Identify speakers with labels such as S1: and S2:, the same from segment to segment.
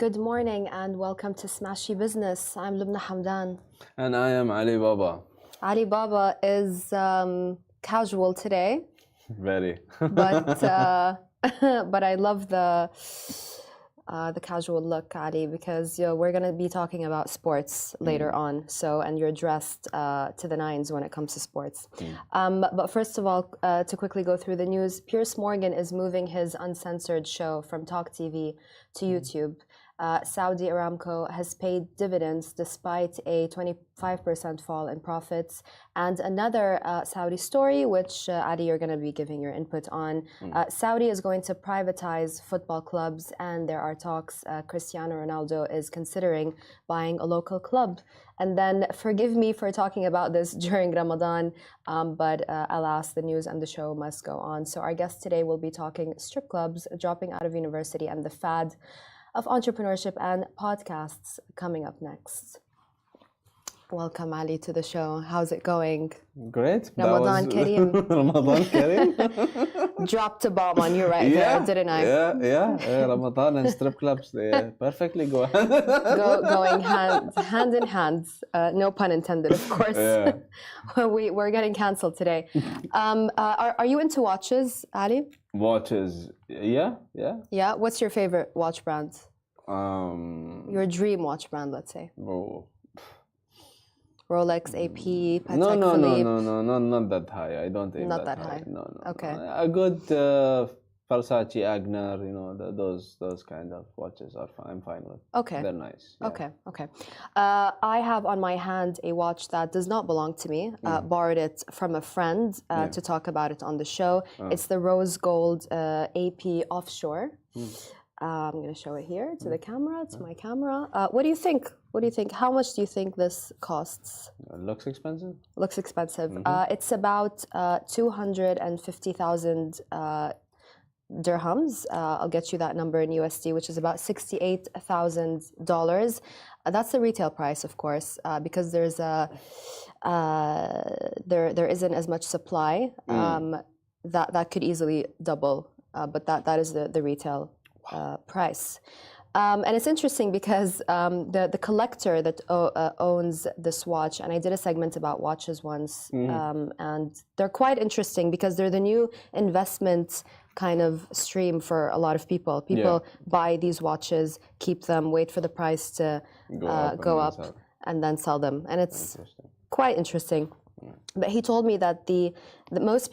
S1: Good morning and welcome to Smashi Business. I'm Lubna Hamdan.
S2: And I am Ali Baba.
S1: Ali Baba is casual today,
S2: Very.
S1: but but I love the casual look, Ali, because we're gonna be talking about sports later on. So, and you're dressed to the nines when it comes to sports. But first of all, to quickly go through the news, Piers Morgan is moving his uncensored show from Talk TV to YouTube. Saudi Aramco has paid dividends despite a 25% fall in profits. And another Saudi story, which Adi, you're going to be giving your input on. Saudi is going to privatize football clubs, and there are talks Cristiano Ronaldo is considering buying a local club. And then, forgive me for talking about this during Ramadan, but alas, the news and the show must go on. So our guest today will be talking strip clubs, dropping out of university, and the fad of entrepreneurship and podcasts coming up next. Welcome, Ali, to the show. How's it going?
S2: Great.
S1: Ramadan Kareem.
S2: Ramadan Kareem.
S1: Dropped a bomb on you right there, didn't I?
S2: Yeah. Ramadan and strip clubs, they perfectly go
S1: going hand in hand. No pun intended, of course.
S2: Yeah.
S1: We're getting cancelled today. Are you into watches, Ali?
S2: Watches. Yeah.
S1: Yeah. What's your favorite watch brand? Your dream watch brand, let's say.
S2: Oh.
S1: Rolex, AP, Patek
S2: No,
S1: Philippe.
S2: not that high. I don't think
S1: Not that high.
S2: No.
S1: Okay.
S2: A good Versace, Agner, those kind of watches I'm fine with.
S1: Okay.
S2: They're nice. Yeah.
S1: Okay. I have on my hand a watch that does not belong to me. Borrowed it from a friend to talk about it on the show. It's the rose gold AP offshore. I'm going to show it here to the camera, to my camera. What do you think? How much do you think this costs?
S2: Looks expensive?
S1: Looks expensive. It's about 250,000 dirhams. I'll get you that number in USD, which is about $68,000. That's the retail price, of course, because there's there isn't as much supply. That could easily double, but that is the retail price. And it's interesting because the collector that owns this watch, and I did a segment about watches once, and they're quite interesting because they're the new investment kind of stream for a lot of people. People buy these watches, keep them, wait for the price to go up, and then sell them. And it's quite interesting. But he told me that the most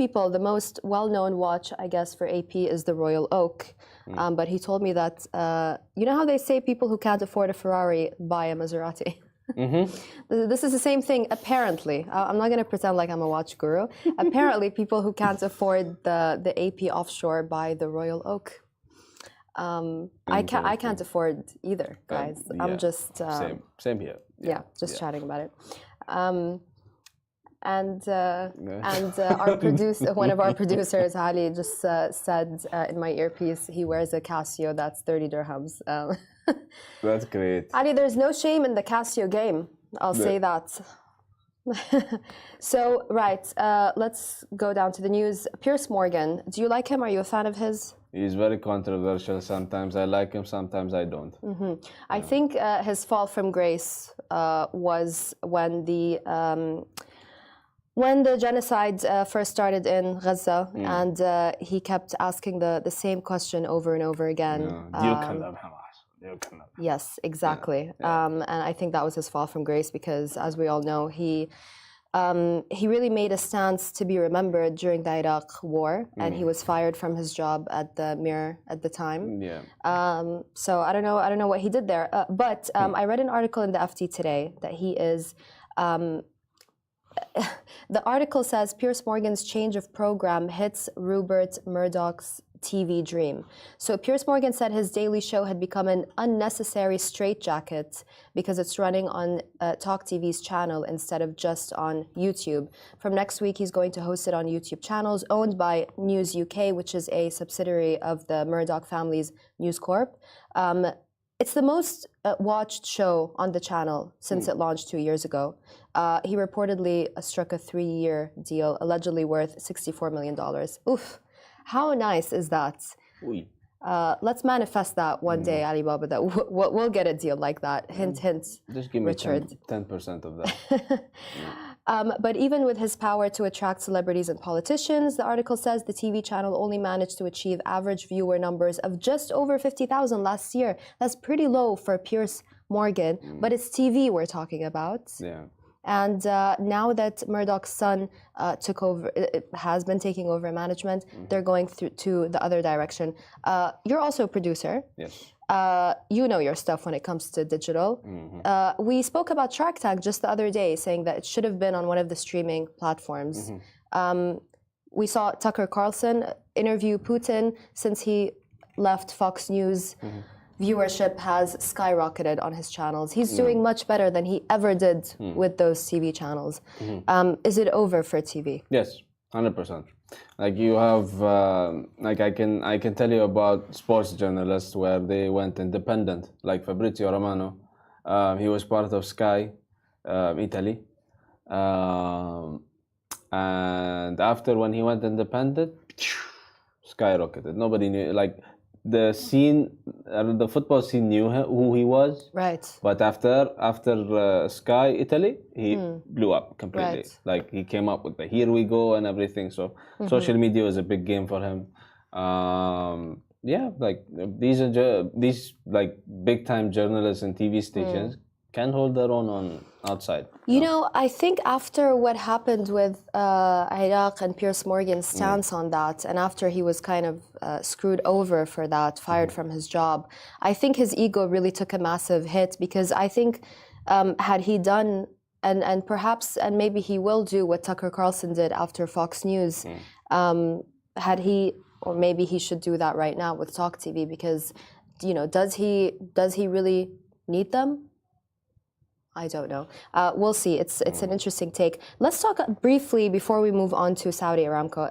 S1: well-known watch, I guess, for AP is the Royal Oak. But he told me that, you know how they say people who can't afford a Ferrari buy a Maserati? This is the same thing, apparently. I'm not going to pretend like I'm a watch guru. Apparently, people who can't afford the AP offshore buy the Royal Oak. I can't afford either, guys. I'm just...
S2: Same here.
S1: Just chatting about it. And our one of our producers, Ali, just said in my earpiece, he wears a Casio that's 30 dirhams.
S2: That's great.
S1: Ali, there's no shame in the Casio game. I'll say that. So, right, let's go down to the news. Piers Morgan, do you like him? Are you a fan of his?
S2: He's very controversial. Sometimes I like him, sometimes I don't.
S1: I think his fall from grace was when the genocide first started in Gaza, and he kept asking the same question over and over again.
S2: Do you condemn Hamas?
S1: Yes, exactly. And I think that was his fall from grace because, as we all know, he really made a stance to be remembered during the Iraq War, and he was fired from his job at the Mirror at the time. So I don't know what he did there. But I read an article in the FT today that he is. The article says Piers Morgan's change of program hits Rupert Murdoch's TV dream. So Piers Morgan said his daily show had become an unnecessary straitjacket because it's running on Talk TV's channel instead of just on YouTube. From next week, he's going to host it on YouTube channels owned by News UK, which is a subsidiary of the Murdoch family's News Corp. It's the most watched show on the channel since it launched 2 years ago. He reportedly struck a 3-year deal, allegedly worth $64 million. Oof. How nice is that?
S2: Oui.
S1: Let's manifest that one day, Alibaba, that we'll get a deal like that. Hint, hint.
S2: Just give me
S1: Richard.
S2: 10% of that.
S1: But even with his power to attract celebrities and politicians, the article says the TV channel only managed to achieve average viewer numbers of just over 50,000 last year. That's pretty low for Pierce Morgan, but it's TV we're talking about.
S2: Yeah.
S1: And now that Murdoch's son took over, has been taking over management, they're going through to the other direction. You're also a producer.
S2: Yes.
S1: You know your stuff when it comes to digital. We spoke about Shark Tank just the other day, saying that it should have been on one of the streaming platforms. We saw Tucker Carlson interview Putin. Since he left Fox News, viewership has skyrocketed on his channels. He's doing much better than he ever did with those TV channels. Is it over for TV?
S2: Yes, 100%. Like you have, like I can tell you about sports journalists where they went independent. Like Fabrizio Romano, he was part of Sky, Italy, and after when he went independent, skyrocketed. Nobody knew. Like the scene, the football scene knew who he was.
S1: Right.
S2: But after Sky Italy, he blew up completely.
S1: Right.
S2: Like he came up with the "Here we go" and everything. So social media was a big game for him. Yeah, like these like big time journalists and TV stations can hold their own on outside.
S1: You know, I think after what happened with Iraq and Pierce Morgan's stance on that, and after he was kind of screwed over for that, fired from his job, I think his ego really took a massive hit, because I think had he done, and perhaps, and maybe he will do what Tucker Carlson did after Fox News, had he, or maybe he should do that right now with Talk TV, because, you know, does he really need them? I don't know. We'll see. It's an interesting take. Let's talk briefly before we move on to Saudi Aramco.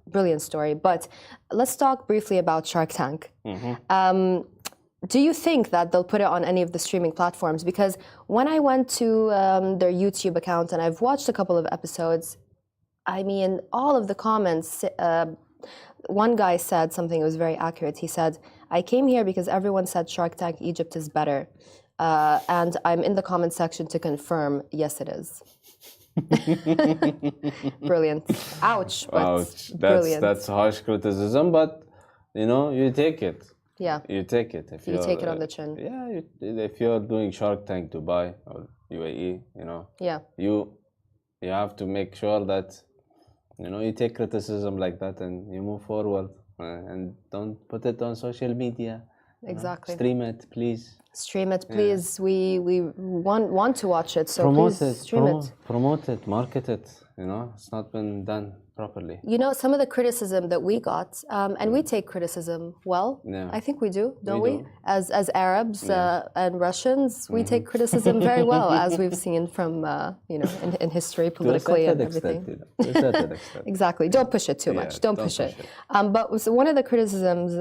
S1: Brilliant story. But let's talk briefly about Shark Tank. Do you think that they'll put it on any of the streaming platforms? Because when I went to their YouTube account and I've watched a couple of episodes, I mean, all of the comments. One guy said something that was very accurate. He said, "I came here because everyone said Shark Tank Egypt is better. And I'm in the comment section to confirm, yes, it is." Brilliant. Ouch. But
S2: Ouch.
S1: brilliant.
S2: That's harsh criticism, but you know, you take it.
S1: Yeah.
S2: You take it. If
S1: You take it on the chin.
S2: Yeah, if you're doing Shark Tank Dubai or UAE, you know,
S1: Yeah.
S2: you have to make sure that, you know, you take criticism like that and you move forward, and don't put it on social media.
S1: Exactly.
S2: Stream it, please.
S1: Stream it, please. We want to watch it, so
S2: Promote
S1: please
S2: it,
S1: stream it.
S2: promote it, market it. You know, it's not been done properly.
S1: You know, some of the criticism that we got, and we take criticism well.
S2: Yeah.
S1: I think we do, don't
S2: We
S1: we?
S2: do.
S1: As Arabs and Russians, we take criticism very well, as we've seen from you know, in history, politically, and everything.
S2: To a certain extent.
S1: Exactly. Don't push it too much. Don't push it. But one of the criticisms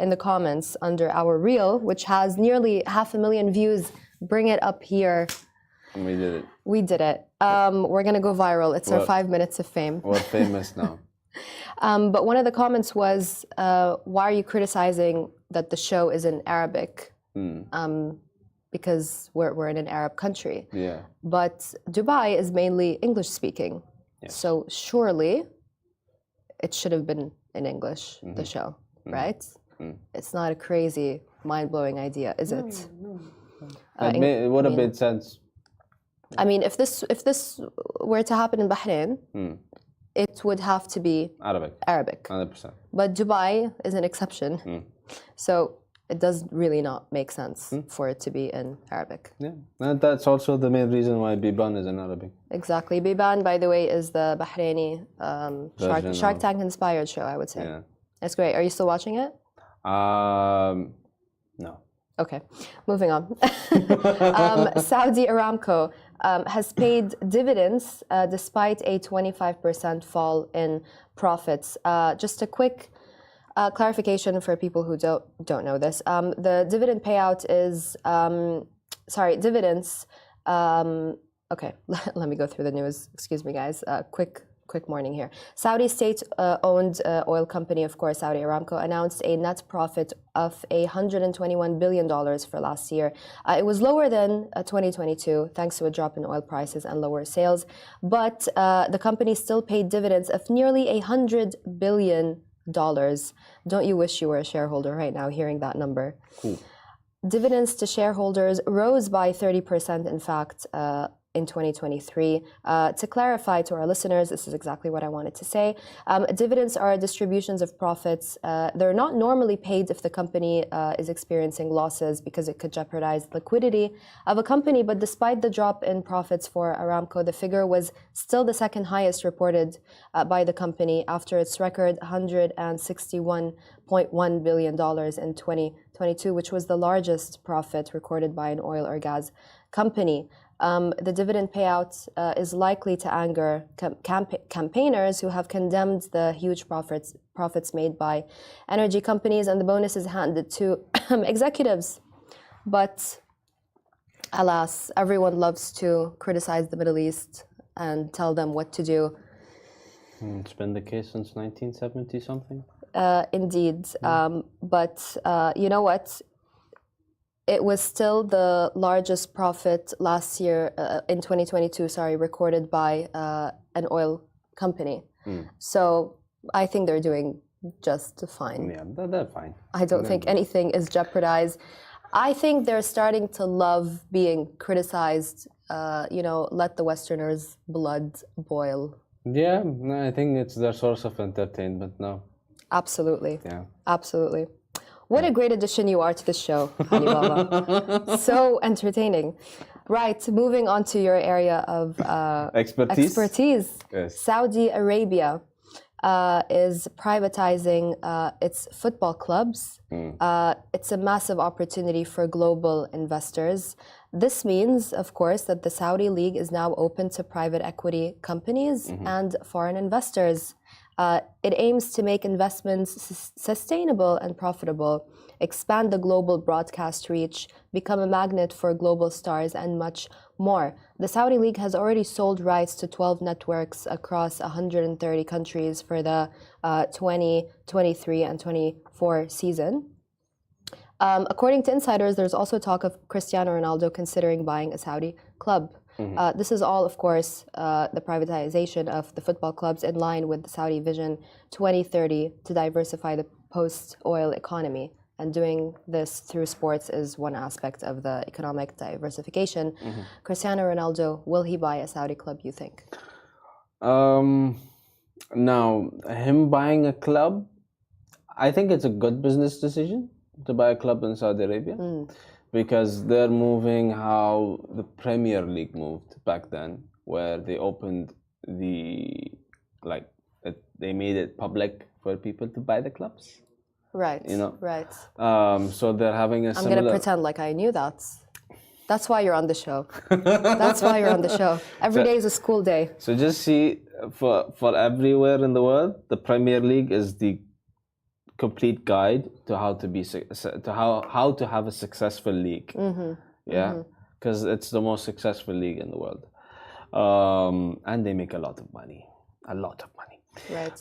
S1: in the comments under our reel, which has nearly 500,000 views, bring it up here.
S2: We did it.
S1: We did it. We're going to go viral. It's our 5 minutes of fame.
S2: We're famous now.
S1: But one of the comments was, why are you criticizing that the show is in Arabic? Because we're in an Arab country.
S2: Yeah.
S1: But Dubai is mainly English speaking.
S2: Yes.
S1: So surely it should have been in English, the show, right? It's not a crazy, mind-blowing idea, is it?
S2: It would have made sense.
S1: I mean, if this were to happen in Bahrain, it would have to be Arabic.
S2: 100%.
S1: But Dubai is an exception. So it does really not make sense for it to be in Arabic.
S2: Yeah, and that's also the main reason why Biban is in Arabic.
S1: Exactly. Biban, by the way, is the Bahraini Shark Tank inspired show, I would say.
S2: Yeah.
S1: That's great. Are you still watching it?
S2: No.
S1: Okay, moving on. Saudi Aramco has paid dividends despite a 25% fall in profits. Just a quick clarification for people who don't know this. The dividend payout is, dividends. Okay, let me go through the news. Excuse me, guys. Quick quick morning here. Saudi state-owned oil company, of course, Saudi Aramco, announced a net profit of $121 billion for last year. It was lower than 2022, thanks to a drop in oil prices and lower sales. But the company still paid dividends of nearly $100 billion. Don't you wish you were a shareholder right now hearing that number?
S2: Cool.
S1: Dividends to shareholders rose by 30%, in fact, in 2023. To clarify to our listeners, this is exactly what I wanted to say. Dividends are distributions of profits. They're not normally paid if the company is experiencing losses because it could jeopardize liquidity of a company. But despite the drop in profits for Aramco, the figure was still the second highest reported by the company after its record $161.1 billion in 2022, which was the largest profit recorded by an oil or gas company. The dividend payout is likely to anger campaigners who have condemned the huge profits made by energy companies, and the bonus is handed to executives. But alas, everyone loves to criticize the Middle East and tell them what to do.
S2: It's been the case since 1970 something.
S1: Indeed. But you know what? It was still the largest profit last year, in 2022, recorded by an oil company. So I think they're doing just fine.
S2: Yeah, they're fine.
S1: I don't think anything is jeopardized. I think they're starting to love being criticized. Let the Westerners' blood boil.
S2: Yeah, I think it's their source of entertainment now.
S1: Absolutely.
S2: Yeah.
S1: Absolutely. What a great addition you are to the show, Ali Baba. So entertaining. Right, moving on to your area of expertise.
S2: Yes.
S1: Saudi Arabia is privatizing its football clubs. It's a massive opportunity for global investors. This means, of course, that the Saudi League is now open to private equity companies and foreign investors. It aims to make investments sustainable and profitable, expand the global broadcast reach, become a magnet for global stars, and much more. The Saudi League has already sold rights to 12 networks across 130 countries for the 2023 and 24 season. According to insiders, there's also talk of Cristiano Ronaldo considering buying a Saudi club. This is all, of course, the privatization of the football clubs in line with the Saudi Vision 2030 to diversify the post-oil economy. And doing this through sports is one aspect of the economic diversification. Cristiano Ronaldo, will he buy a Saudi club, you think?
S2: Now, him buying a club, I think it's a good business decision to buy a club in Saudi Arabia. Because they're moving how the Premier League moved back then, where they opened they made it public for people to buy the clubs.
S1: Right. Right.
S2: So they're having a similar...
S1: I'm gonna pretend like I knew that. That's why you're on the show. That's why you're on the show. Every day is a school day.
S2: So just see, for everywhere in the world, the Premier League is the complete guide to how to have a successful league. Because it's the most successful league in the world, and they make a lot of money.
S1: Right.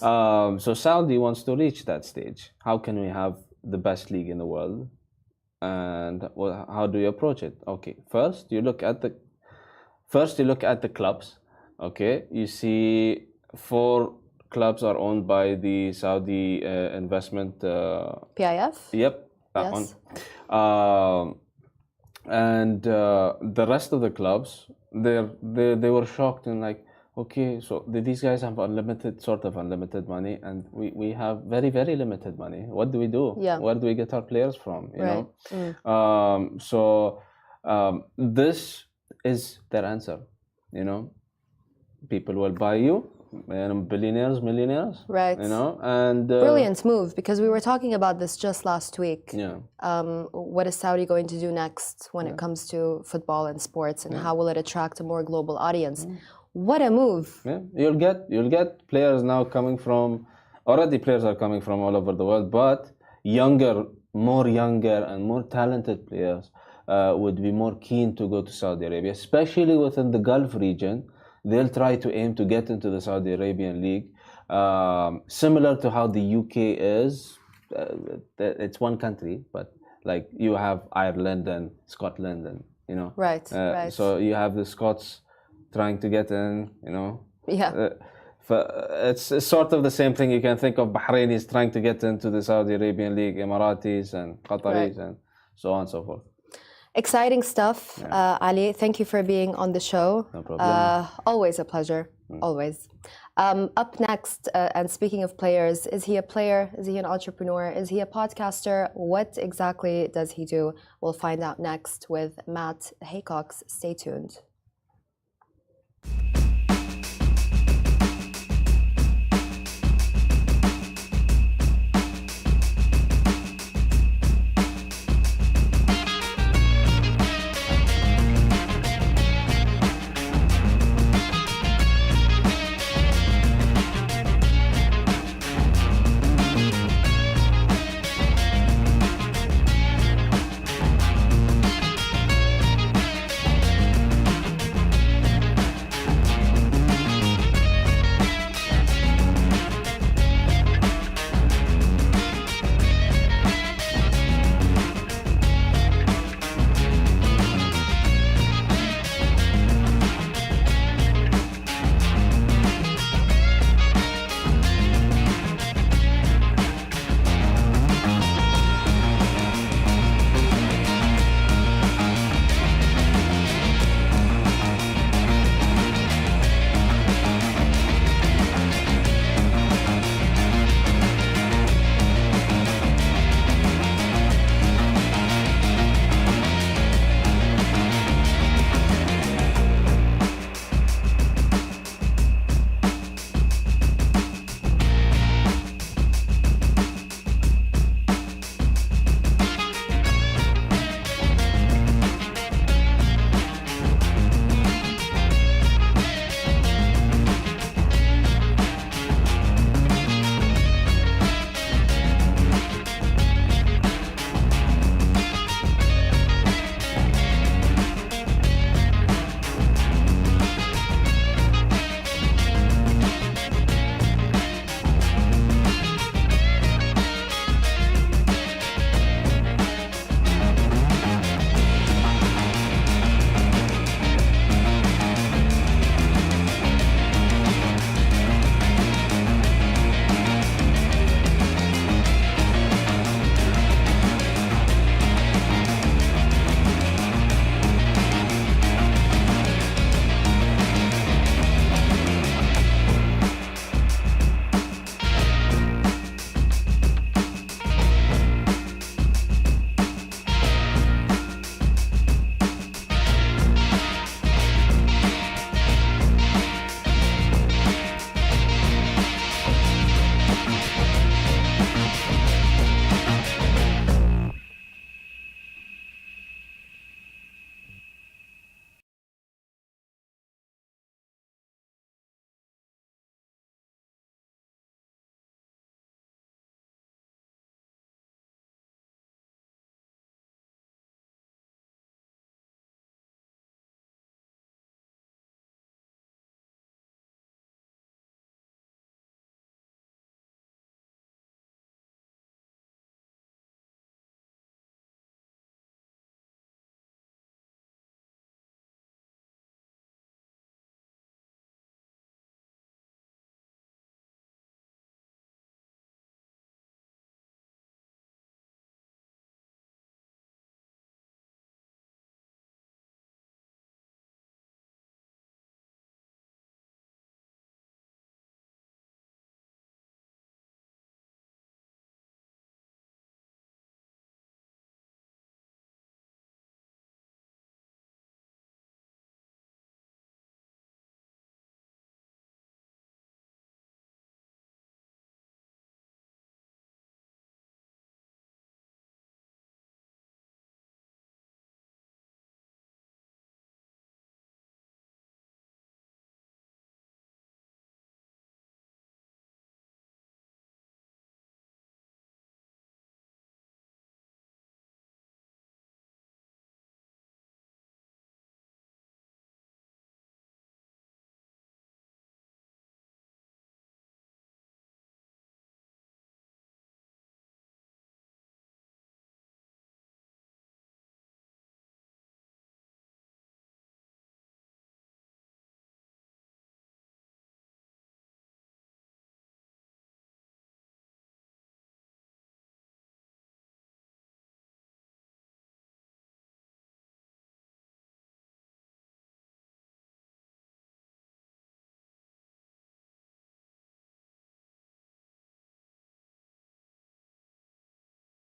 S2: So Saudi wants to reach that stage. How can we have the best league in the world, and how do you approach it? Okay, first you look at the clubs. Okay, you see 4 clubs are owned by the Saudi investment.
S1: PIF?
S2: Yep, that one. And the rest of the clubs, they were shocked and like, okay, so these guys have unlimited money, and we have very, very limited money. What do we do?
S1: Yeah.
S2: Where do we get our players from? You
S1: Right.
S2: know. This is their answer. People will buy you. Billionaires, millionaires,
S1: Right.
S2: And
S1: Brilliant move, because we were talking about this just last week.
S2: Yeah.
S1: What is Saudi going to do next when it comes to football and sports, and how will it attract a more global audience? What a move!
S2: Yeah, you'll get players now coming from. Already, players are coming from all over the world, but more younger and more talented players would be more keen to go to Saudi Arabia, especially within the Gulf region. they'll try to aim to get into the Saudi Arabian League, similar to how the UK is. It's one country, but like you have Ireland and Scotland, and
S1: Right, right.
S2: so you have the Scots trying to get in,
S1: Yeah.
S2: It's sort of the same thing. You can think of Bahrainis trying to get into the Saudi Arabian League, Emiratis and Qataris, and so on and so forth.
S1: Exciting stuff, Ali. Thank you for being on the show.
S2: No problem.
S1: Always a pleasure. Always. Up next, and speaking of players, is he a player? Is he an entrepreneur? Is he a podcaster? What exactly does he do? We'll find out next with Matt Haycox. Stay tuned.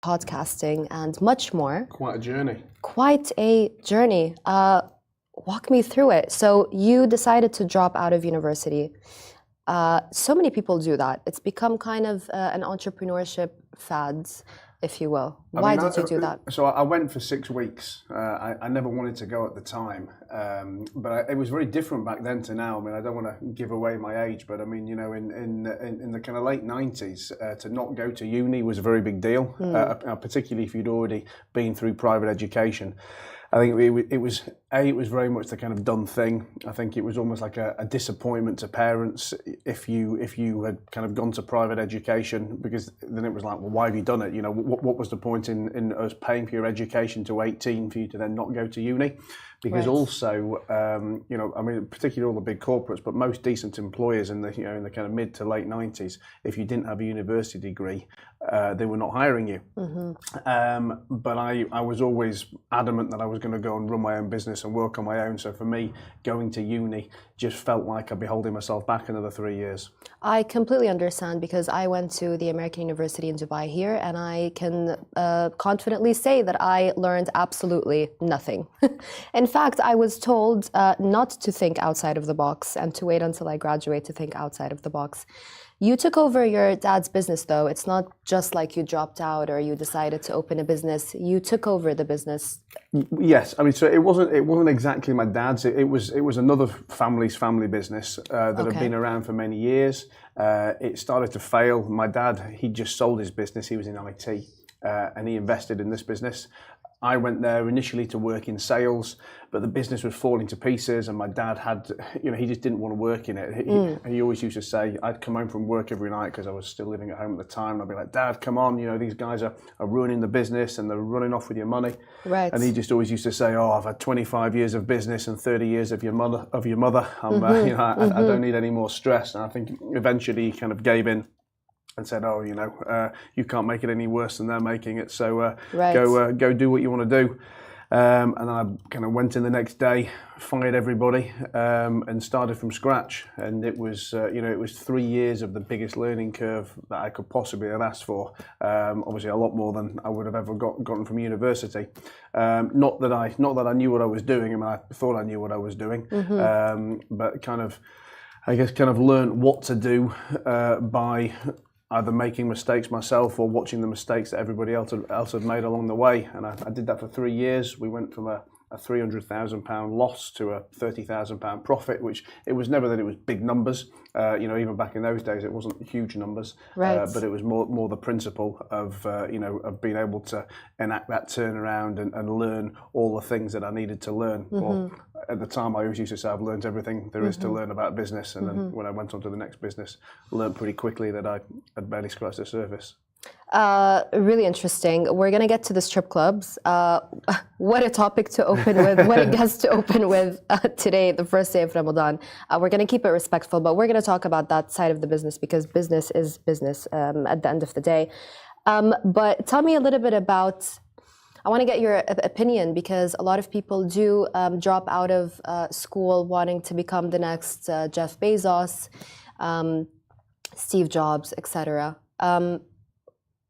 S1: podcasting, and much more.
S3: Quite a journey.
S1: Quite a journey. Walk me through it. So you decided to drop out of university. So many people do that. It's become kind of an entrepreneurship fad, if you will. Why did you do that?
S3: So I went for 6 weeks. I never wanted to go at the time, but it was very different back then to now. I mean, I don't want to give away my age, but I mean, you know, in the kind of late 90s, to not go to uni was a very big deal, particularly if you'd already been through private education. I think it was very much the kind of done thing. I think it was almost like a disappointment to parents if you had kind of gone to private education, because then it was like, well, why have you done it? You know, what was the point in us paying for your education to 18 for you to then not go to uni? Because also, you know, I mean, particularly all the big corporates, but most decent employers in the kind of mid to late 90s, if you didn't have a university degree, they were not hiring you. But I was always adamant that I was going to go and run my own business and work on my own. So for me, going to uni just felt like I'd be holding myself back another 3 years.
S1: I completely understand, because I went to the American University in Dubai here, and I can confidently say that I learned absolutely nothing. In fact, I was told not to think outside of the box and to wait until I graduate to think outside of the box. You took over your dad's business, though. It's not just like you dropped out or you decided to open a business. You took over the business.
S3: Yes, I mean, so it wasn't exactly my dad's. It was another family's family business that had been around for many years. It started to fail. My dad, he just sold his business. He was in IT, and he invested in this business. I went there initially to work in sales, but the business was falling to pieces, and my dad had, you know, he just didn't want to work in it. He always used to say, I'd come home from work every night because I was still living at home at the time, and I'd be like, Dad, come on, you know, these guys are ruining the business and they're running off with your money. Right. And he just always used to say, oh, I've had 25 years of business and 30 years of your mother. You know, I don't need any more stress. And I think eventually he kind of gave in and said, oh, you know, you can't make it any worse than they're making it. So go do what you want to do. And then I kind of went in the next day, fired everybody, and started from scratch. And it was, you know, it was 3 years of the biggest learning curve that I could possibly have asked for. Obviously, a lot more than I would have ever gotten from university. Not that I knew what I was doing. I mean, I thought I knew what I was doing, but kind of learned what to do by either making mistakes myself or watching the mistakes that everybody else had made along the way. And I did that for 3 years. We went from a £300,000 loss to a £30,000 profit, which it was never that it was big numbers. You know, even back in those days, it wasn't huge numbers, but it was more the principle of, you know, of being able to enact that turnaround and learn all the things that I needed to learn. Well, at the time, I always used to say I've learned everything there is to learn about business. And then when I went on to the next business, learned pretty quickly that I had barely scratched the surface.
S1: Really interesting. We're going to get to the strip clubs. What a topic to open with, what a guest to open with today, the first day of Ramadan. We're going to keep it respectful, but we're going to talk about that side of the business, because business is business at the end of the day. But tell me a little bit about, I want to get your opinion, because a lot of people do drop out of school wanting to become the next Jeff Bezos, Steve Jobs, etc.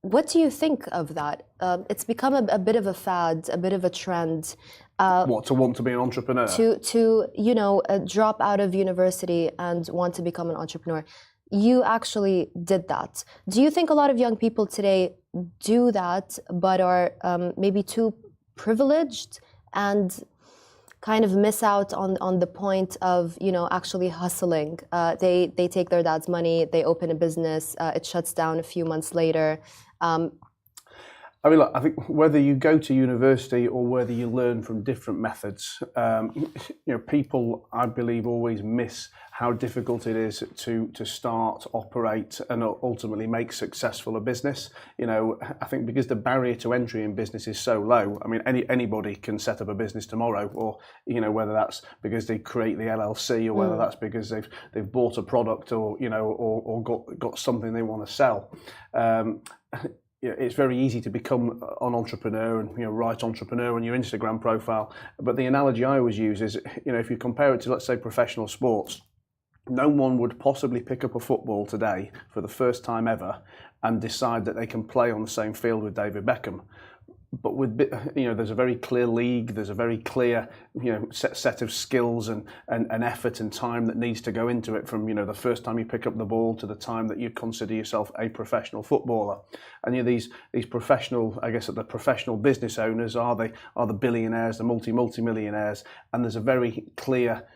S1: What do you think of that? It's become a bit of a fad, a bit of a trend.
S3: To want to be an entrepreneur?
S1: To you know, drop out of university and want to become an entrepreneur. You actually did that. Do you think a lot of young people today do that, but are maybe too privileged and kind of miss out on the point of, you know, actually hustling? They take their dad's money, they open a business, it shuts down a few months later.
S3: I mean, look, I think whether you go to university or whether you learn from different methods, you know, people, I believe, always miss how difficult it is to start, operate, and ultimately make successful a business. You know, I think because the barrier to entry in business is so low. I mean, anybody can set up a business tomorrow, or, you know, whether that's because they create the LLC or whether that's because they've bought a product, or, you know, or got something they want to sell. You know, it's very easy to become an entrepreneur and, you know, write entrepreneur on your Instagram profile. But the analogy I always use is, you know, if you compare it to, let's say, professional sports, no one would possibly pick up a football today for the first time ever and decide that they can play on the same field with David Beckham. But with, there's a very clear league, there's a very clear, set of skills and effort and time that needs to go into it from, the first time you pick up the ball to the time that you consider yourself a professional footballer. And these professional, I guess, the professional business owners are the billionaires, the multi-millionaires, and there's a very clear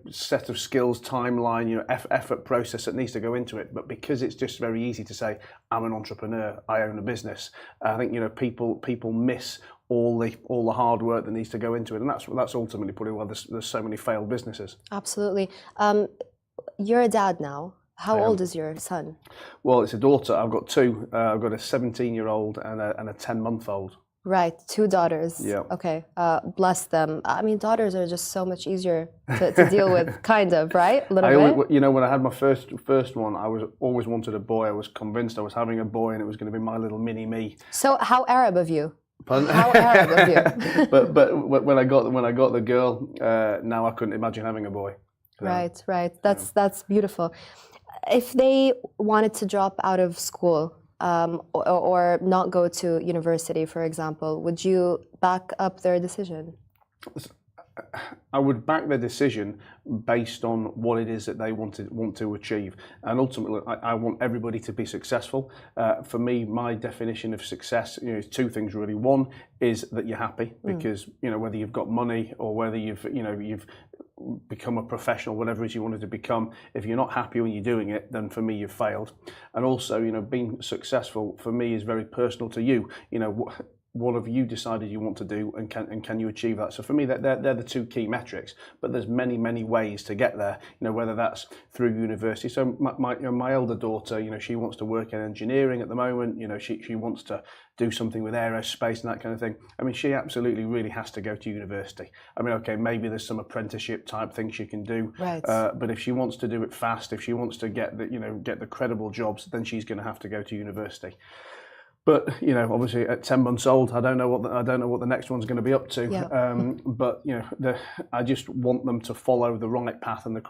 S3: set of skills, timeline, effort, process that needs to go into it. But because it's just very easy to say, I'm an entrepreneur, I own a business, I think people miss all the hard work that needs to go into it, and that's ultimately probably why there's so many failed businesses.
S1: Absolutely. You're a dad now. How old is your son?
S3: Well, it's a daughter. I've got two. I've got a 17-year-old and a 10-month-old.
S1: Right, 2 daughters.
S3: Yeah.
S1: Okay, bless them. I mean, daughters are just so much easier to deal with, kind of, right? A little bit.
S3: Always, when I had my first one, I always wanted a boy. I was convinced I was having a boy, and it was going to be my little mini me.
S1: So, how Arab of you?
S3: Pardon?
S1: How Arab of you?
S3: but when I got the girl, now I couldn't imagine having a boy. So,
S1: Right. That's beautiful. If they wanted to drop out of school, or not go to university, for example, would you back up their decision?
S3: I would back their decision based on what it is that they want to achieve, and ultimately, I want everybody to be successful. For me, my definition of success, is 2 things really. One is that you're happy, because whether you've got money or whether you've become a professional, whatever it is you wanted to become, if you're not happy when you're doing it, then for me you've failed. And also, being successful for me is very personal to you. What have you decided you want to do, and can you achieve that? So for me, they're the 2 key metrics. But there's many ways to get there. Whether that's through university. So my elder daughter, she wants to work in engineering at the moment. She wants to do something with aerospace and that kind of thing. I mean, she absolutely really has to go to university. I mean, okay, maybe there's some apprenticeship type things she can do.
S1: Right.
S3: But if she wants to do it fast, if she wants to get the credible jobs, then she's going to have to go to university. But obviously at 10 months old, I don't know what the next one's going to be up to.
S1: Yeah.
S3: But I just want them to follow the right path and the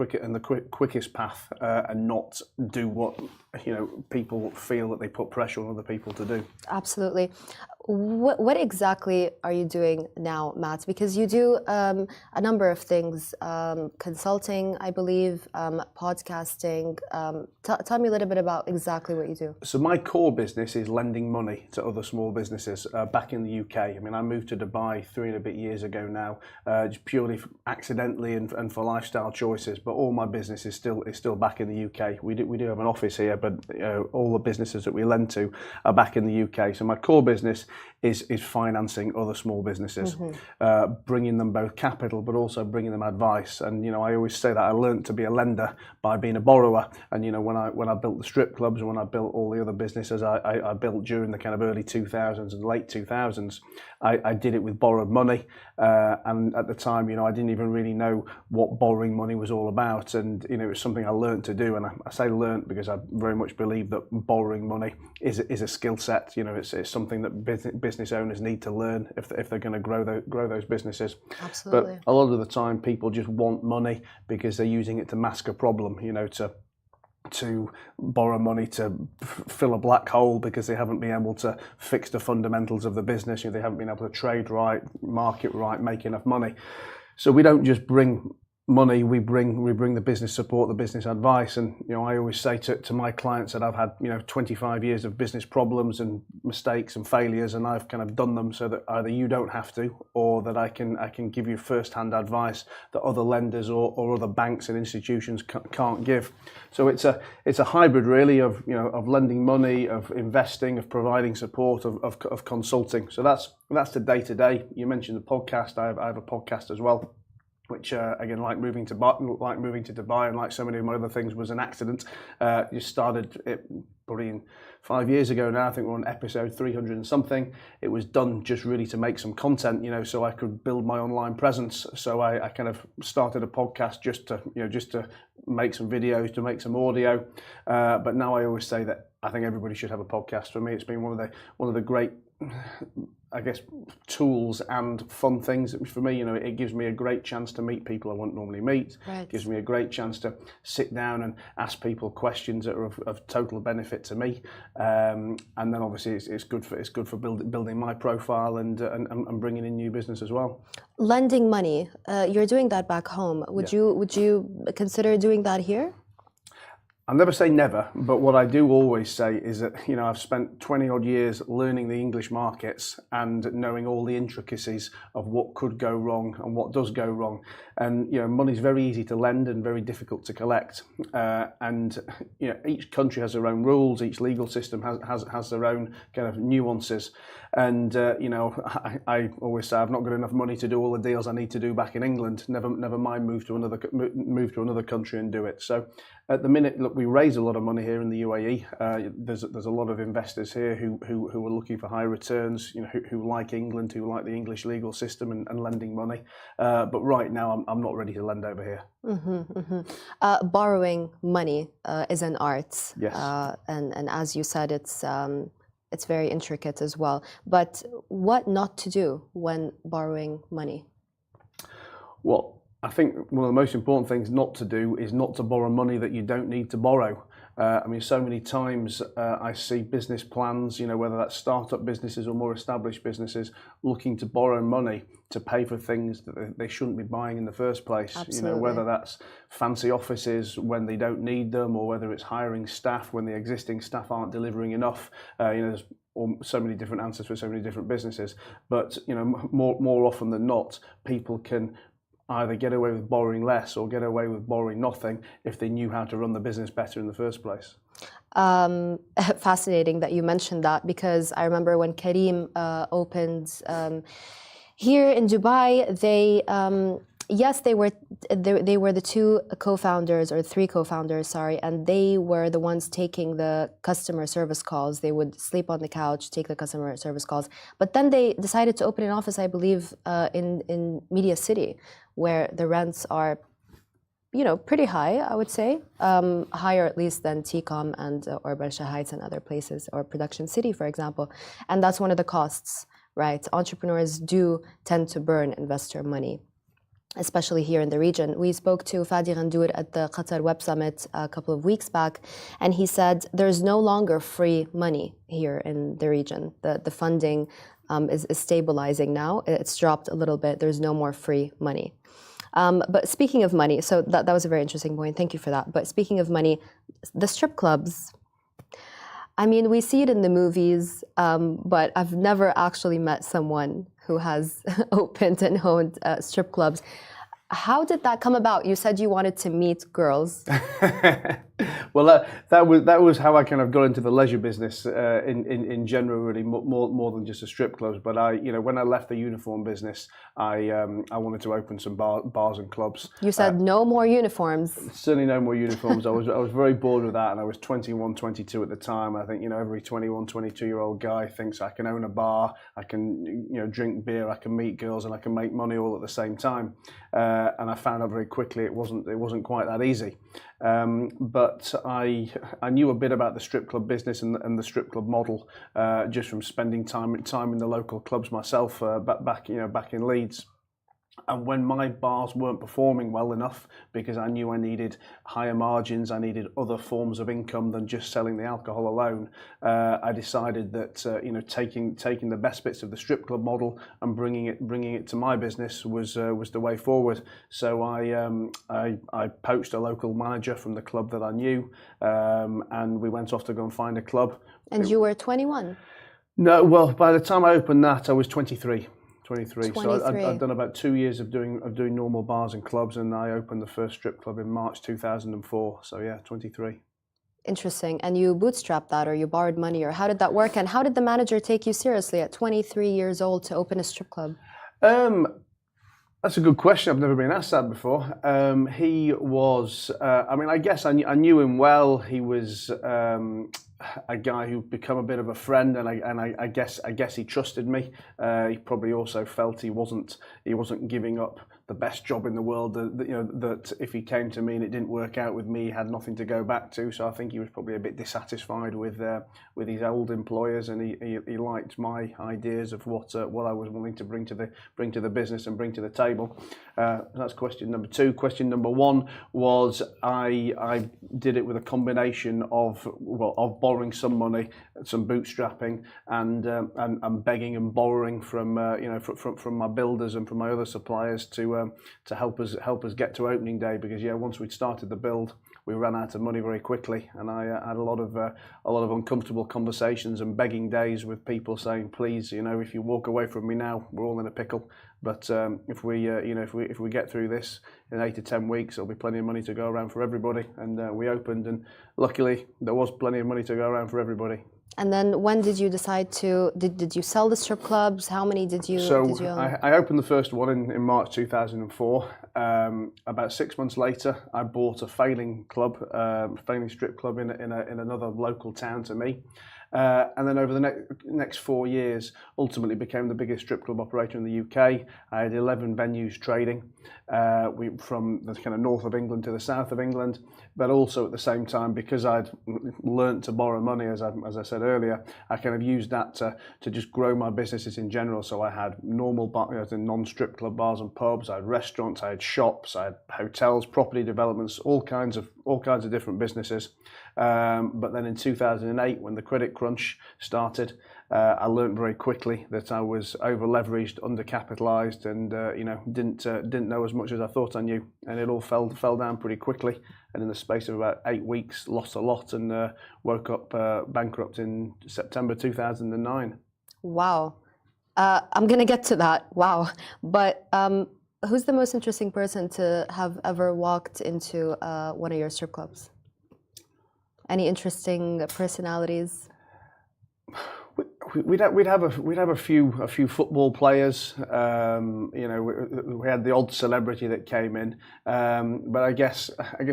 S3: quickest path, and not do what people feel that they put pressure on other people to do.
S1: Absolutely. What exactly are you doing now, Matt? Because you do a number of things, consulting, I believe, podcasting. Tell me a little bit about exactly what you do.
S3: So my core business is lending money to other small businesses back in the UK. I mean, I moved to Dubai 3 and a bit years ago now, just purely accidentally and for lifestyle choices. But all my business is still back in the UK. We do have an office here, but all the businesses that we lend to are back in the UK. So my core business is financing other small businesses, bringing them both capital, but also bringing them advice. And I always say that I learned to be a lender by being a borrower. And when I built the strip clubs and when I built all the other businesses I built during the kind of early 2000s and late 2000s, I did it with borrowed money. And at the time, I didn't even really know what borrowing money was all about. And it was something I learned to do. And I say learned because I very much believe that borrowing money is a skill set. It's something that business owners need to learn if they're going to grow those businesses.
S1: Absolutely.
S3: But a lot of the time, people just want money because they're using it to mask a problem. To borrow money to fill a black hole because they haven't been able to fix the fundamentals of the business. They haven't been able to trade right, market right, make enough money. So we don't just bring money, we bring the business support, the business advice. And I always say to my clients that I've had 25 years of business problems and mistakes and failures, and I've kind of done them so that either you don't have to, or that I can give you first-hand advice that other lenders or other banks and institutions can't give. So it's a hybrid really of lending money, of investing, of providing support, of consulting. So that's the day-to-day. You mentioned the podcast. I have a podcast as well, which again, like moving to Dubai and like so many of my other things, was an accident. You started it probably 5 years ago now. I think we're on episode 300 and something. It was done just really to make some content, so I could build my online presence. So I kind of started a podcast just to make some videos, to make some audio. But now I always say that I think everybody should have a podcast. For me, it's been one of the great I guess, tools and fun things. For me, it gives me a great chance to meet people I wouldn't normally meet.
S1: Right.
S3: It gives me a great chance to sit down and ask people questions that are of total benefit to me. And then obviously it's good for building my profile and bringing in new business as well.
S1: Lending money, you're doing that back home. Would you consider doing that here?
S3: I'll never say never, but what I do always say is that, I've spent 20 odd years learning the English markets and knowing all the intricacies of what could go wrong and what does go wrong. And, money's very easy to lend and very difficult to collect. And each country has their own rules, each legal system has their own kind of nuances. And, I always say I've not got enough money to do all the deals I need to do back in England, never mind move to another country and do it. So at the minute, look, we raise a lot of money here in the UAE. There's a lot of investors here who are looking for high returns, who like England, who like the English legal system and lending money. But right now, I'm not ready to lend over here.
S1: Borrowing money is an art.
S3: Yes.
S1: And as you said, it's very intricate as well. But what not to do when borrowing money?
S3: Well, I think one of the most important things not to do is not to borrow money that you don't need to borrow. So many times I see business plans, whether that's startup businesses or more established businesses, looking to borrow money to pay for things that they shouldn't be buying in the first place.
S1: Absolutely.
S3: Whether that's fancy offices when they don't need them, or whether it's hiring staff when the existing staff aren't delivering enough. There's so many different answers for so many different businesses. But more often than not, people can either get away with borrowing less or get away with borrowing nothing if they knew how to run the business better in the first place.
S1: Fascinating that you mentioned that, because I remember when Kareem opened here in Dubai, they were the two co-founders, or three co-founders, sorry, and they were the ones taking the customer service calls. They would sleep on the couch, take the customer service calls. But then they decided to open an office, I believe, in Media City, where the rents are, pretty high, I would say, higher at least than T-Com and or Barsha Heights and other places, or Production City, for example. And that's one of the costs, right? Entrepreneurs do tend to burn investor money, especially here in the region. We spoke to Fadi Ghandour at the Qatar Web Summit a couple of weeks back, and he said there's no longer free money here in the region. The funding is stabilizing now. It's dropped a little bit. There's no more free money. But speaking of money, so that was a very interesting point. Thank you for that. But speaking of money, the strip clubs, I mean, we see it in the movies, but I've never actually met someone who has opened and owned strip clubs. How did that come about? You said you wanted to meet girls.
S3: Well, that was how I kind of got into the leisure business in general, really, more than just the strip clubs. But when I left the uniform business, I wanted to open some bars and clubs. You
S1: said no more uniforms.
S3: Certainly no more uniforms. I was very bored with that, and I was 21, 22 at the time. I think every 21, 22-year-old guy thinks I can own a bar, I can drink beer, I can meet girls, and I can make money all at the same time. And I found out very quickly it wasn't quite that easy. But I knew a bit about the strip club business and the strip club model just from spending time in the local clubs myself back in Leeds. And when my bars weren't performing well enough, because I knew I needed higher margins, I needed other forms of income than just selling the alcohol alone, I decided that taking the best bits of the strip club model and bringing it to my business was the way forward. So I poached a local manager from the club that I knew, and we went off to go and find a club.
S1: And you were 21?
S3: No, well, by the time I opened that, I was 23. 23.
S1: 23.
S3: So I'd done about 2 years of doing normal bars and clubs, and I opened the first strip club in March 2004. So yeah, 23.
S1: Interesting. And you bootstrapped that, or you borrowed money, or how did that work? And how did the manager take you seriously at 23 years old to open a strip club?
S3: That's a good question. I've never been asked that before. He was, I guess I knew him well. He was a guy who'd become a bit of a friend, and I guess he trusted me. He probably also felt he wasn't giving up the best job in the world. That if he came to me and it didn't work out with me, he had nothing to go back to. So I think he was probably a bit dissatisfied with his old employers, and he liked my ideas of what I was willing to bring to the business and bring to the table. That's question number 2. Question number 1 was I did it with a combination of borrowing some money, some bootstrapping, and begging and borrowing from my builders and from my other suppliers to help us get to opening day, because once we'd started the build, we ran out of money very quickly, and I had a lot of uncomfortable conversations and begging days with people saying, please, if you walk away from me now, we're all in a pickle. But if we get through this in 8 to 10 weeks, there'll be plenty of money to go around for everybody. And we opened, and luckily there was plenty of money to go around for everybody.
S1: And then when did you decide to, did you sell the strip clubs? How many did you own?
S3: I opened the first one in March 2004. About 6 months later, I bought a failing strip club in another local town to me. And then over the next 4 years, ultimately became the biggest strip club operator in the UK. I had 11 venues trading, from the kind of north of England to the south of England. But also at the same time, because I'd learnt to borrow money, as I said earlier, I kind of used that to just grow my businesses in general. So I had normal non-strip club bars and pubs. I had restaurants, I had shops, I had hotels, property developments, all kinds of different businesses. But then in 2008, when the credit crunch started, I learned very quickly that I was over leveraged, undercapitalized, and didn't know as much as I thought I knew, and it all fell down pretty quickly. And in the space of about 8 weeks, lost a lot, and woke up bankrupt in September 2009.
S1: Wow, I'm gonna get to that. Wow, but who's the most interesting person to have ever walked into one of your strip clubs? Any interesting personalities?
S3: We'd have a few football players. We had the odd celebrity that came in, but I guess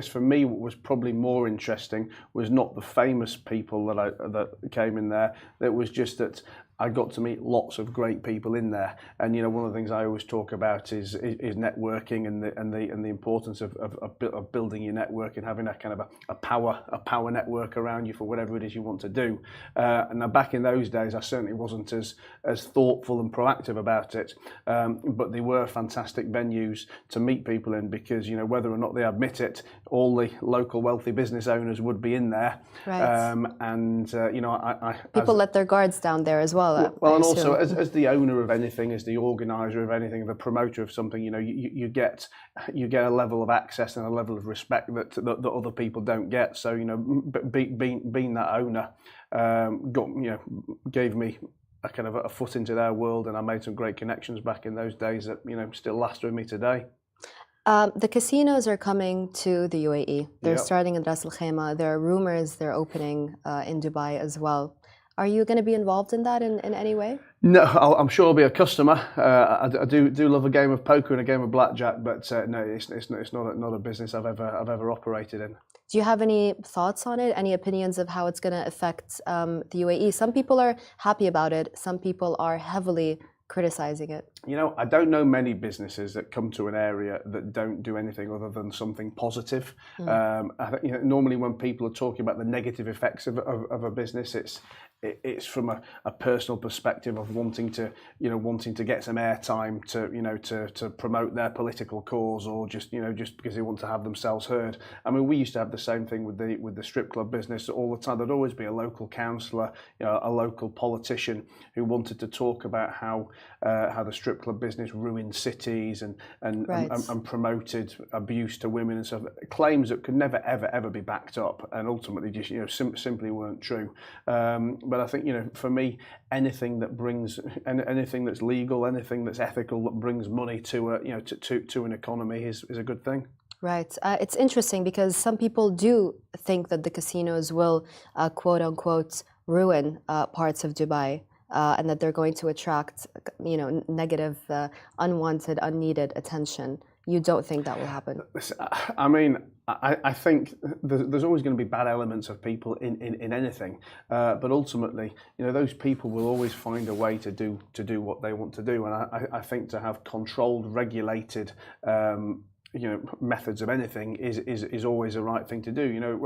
S3: for me, what was probably more interesting was not the famous people that came in there. It was just that I got to meet lots of great people in there, and one of the things I always talk about is networking and the importance of building your network and having a kind of a power network around you for whatever it is you want to do. And now back in those days, I certainly wasn't as thoughtful and proactive about it, but they were fantastic venues to meet people in, because whether or not they admit it, all the local wealthy business owners would be in there,
S1: right.
S3: People
S1: let their guards down there as well.
S3: Well, and also as the owner of anything, as the organizer of anything, the promoter of something, you get a level of access and a level of respect that other people don't get. So being that owner gave me a kind of a foot into their world, and I made some great connections back in those days that still last with me today.
S1: The casinos are coming to the UAE. They're starting in Ras Al Khaimah. There are rumors they're opening in Dubai as well. Are you going to be involved in that in any way?
S3: No, I'm sure I'll be a customer. I do love a game of poker and a game of blackjack, but no, it's not a business I've ever operated in.
S1: Do you have any thoughts on it? Any opinions of how it's going to affect the UAE? Some people are happy about it. Some people are heavily criticizing it.
S3: I don't know many businesses that come to an area that don't do anything other than something positive. I think normally when people are talking about the negative effects of a business, it's from a personal perspective of wanting to get some airtime to promote their political cause, or just because they want to have themselves heard. I mean, we used to have the same thing with the strip club business all the time. There'd always be a local councillor, a local politician who wanted to talk about how the strip club business ruined cities and promoted abuse to women and stuff. Claims that could never ever be backed up, and ultimately just simply weren't true. But I think for me, anything that's legal, anything that's ethical, that brings money to an economy is a good thing.
S1: Right. It's interesting because some people do think that the casinos will quote unquote ruin parts of Dubai. And that they're going to attract, negative, unwanted, unneeded attention. you don't think that will happen?
S3: I mean, I think there's always going to be bad elements of people in anything, but ultimately, those people will always find a way to do what they want to do, and I think to have controlled, regulated. Methods of anything is always the right thing to do.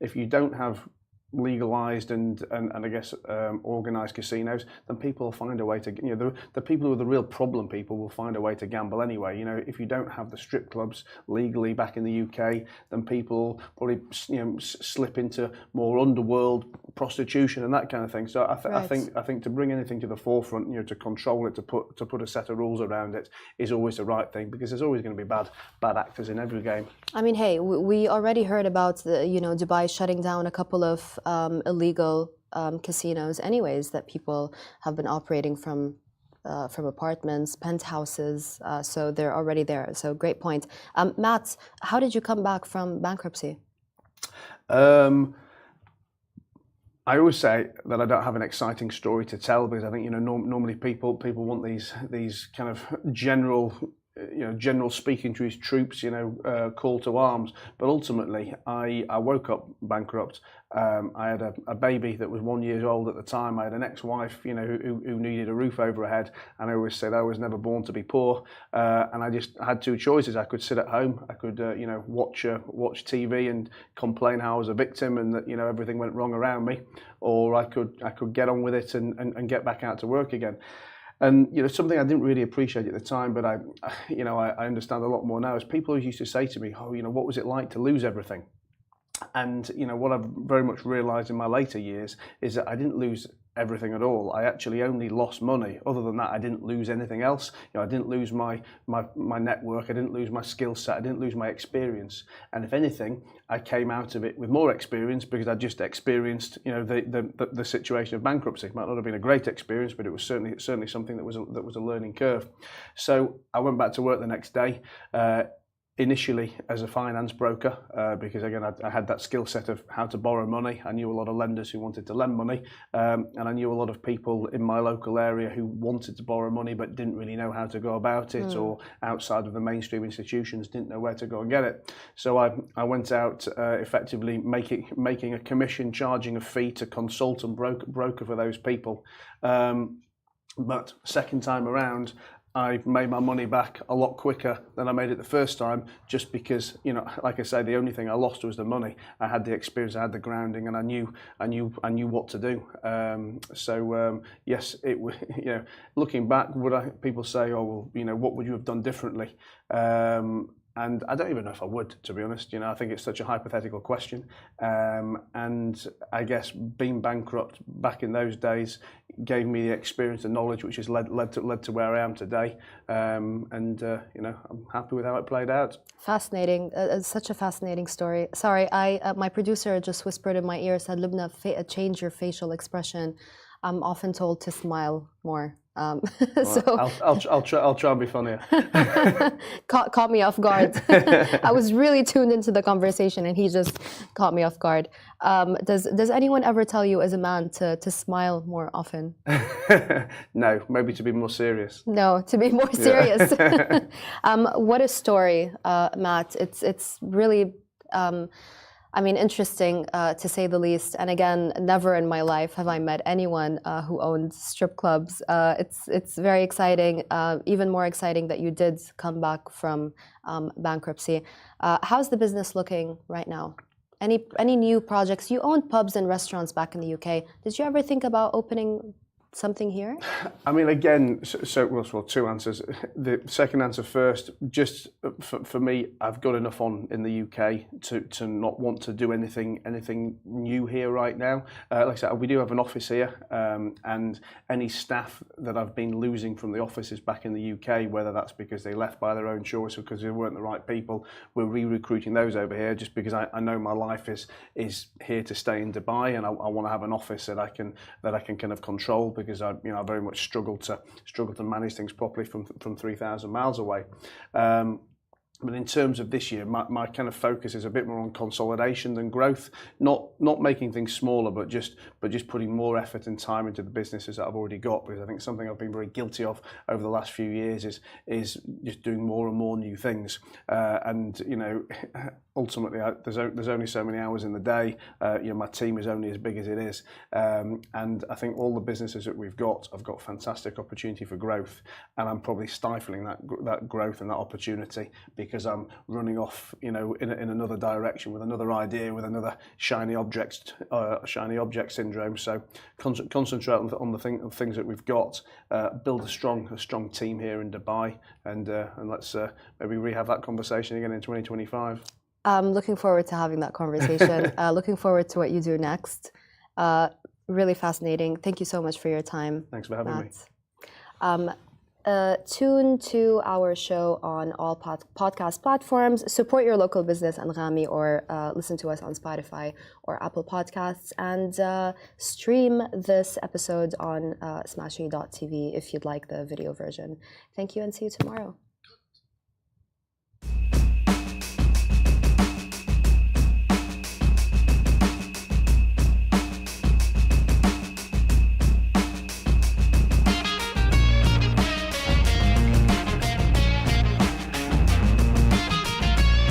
S3: If you don't have legalized and I guess organized casinos, then people will find a way to, the people who are the real problem people will find a way to gamble anyway. If you don't have the strip clubs legally back in the UK, then people probably slip into more underworld prostitution and that kind of thing. So I think to bring anything to the forefront, to control it, to put a set of rules around it is always the right thing, because there's always going to be bad actors in every game.
S1: I mean, hey, we already heard about Dubai shutting down a couple of illegal casinos anyways, that people have been operating from apartments, penthouses, so they're already there. So great point. Matt, how did you come back from bankruptcy?
S3: I always say that I don't have an exciting story to tell, because I think normally people want these kind of general speaking to his troops, call to arms. But ultimately, I woke up bankrupt. I had a baby that was 1 year old at the time. I had an ex-wife, who needed a roof over her head. And I always said I was never born to be poor. And I just had two choices. I could sit at home. I could, watch TV and complain how I was a victim and that, everything went wrong around me. Or I could get on with it and get back out to work again. And something I didn't really appreciate at the time, but I understand a lot more now, is people always used to say to me, "Oh, what was it like to lose everything?" And what I've very much realised in my later years is that I didn't lose everything at all. I actually only lost money. Other than that, I didn't lose anything else. I didn't lose my network. I didn't lose my skill set. I didn't lose my experience. And if anything, I came out of it with more experience, because I just experienced, the situation of bankruptcy. It might not have been a great experience, but it was certainly something that was a learning curve. So I went back to work the next day. Initially as a finance broker, because again I had that skill set of how to borrow money. I knew a lot of lenders who wanted to lend money, and I knew a lot of people in my local area who wanted to borrow money but didn't really know how to go about it, or outside of the mainstream institutions didn't know where to go and get it. So I went out effectively making a commission, charging a fee to consult and broker for those people. But second time around, I made my money back a lot quicker than I made it the first time, just because, like I say, the only thing I lost was the money. I had the experience, I had the grounding, and I knew what to do. Yes, it was. Looking back, people say, "Oh, well, what would you have done differently?" And I don't even know if I would, to be honest. I think it's such a hypothetical question. And I guess being bankrupt back in those days gave me the experience and knowledge which has led to where I am today. I'm happy with how it played out.
S1: Fascinating. Such a fascinating story. Sorry, my producer just whispered in my ear, said, "Lubna, change your facial expression." I'm often told to smile more. So
S3: I'll try and be funnier.
S1: caught me off guard. I was really tuned into the conversation, and he just caught me off guard. Does anyone ever tell you as a man to smile more often?
S3: No, maybe to be more serious.
S1: No, to be more serious. What a story, Matt. It's really. Interesting to say the least. And again, never in my life have I met anyone who owned strip clubs. It's very exciting, even more exciting that you did come back from bankruptcy. How's the business looking right now? Any new projects? You owned pubs and restaurants back in the UK. Did you ever think about opening something here?
S3: Again, well, two answers. The second answer first, just for me, I've got enough on in the UK to not want to do anything new here right now. Like I said, we do have an office here, and any staff that I've been losing from the offices back in the UK, whether that's because they left by their own choice or because they weren't the right people, we're re-recruiting those over here, just because I know my life is here to stay in Dubai, and I want to have an office that I can kind of control, because I very much struggle to manage things properly from 3,000 miles away. But in terms of this year, my kind of focus is a bit more on consolidation than growth. Not making things smaller, but just putting more effort and time into the businesses that I've already got. Because I think something I've been very guilty of over the last few years is just doing more and more new things. And you know, ultimately, there's only so many hours in the day. You know, my team is only as big as it is. And I think all the businesses that we've got have got fantastic opportunity for growth. And I'm probably stifling that growth and that opportunity because I'm running off, you know, in another direction with another idea, with another shiny object syndrome. So concentrate on the things that we've got, build a strong team here in Dubai, and let's maybe re-have that conversation again in 2025.
S1: I'm looking forward to having that conversation. Looking forward to what you do next. Really fascinating. Thank you so much for your time.
S3: Thanks for having me.
S1: Tune to our show on all podcast platforms. Support your local business, Anghami, or listen to us on Spotify or Apple Podcasts, and stream this episode on smashi.tv if you'd like the video version. Thank you, and see you tomorrow.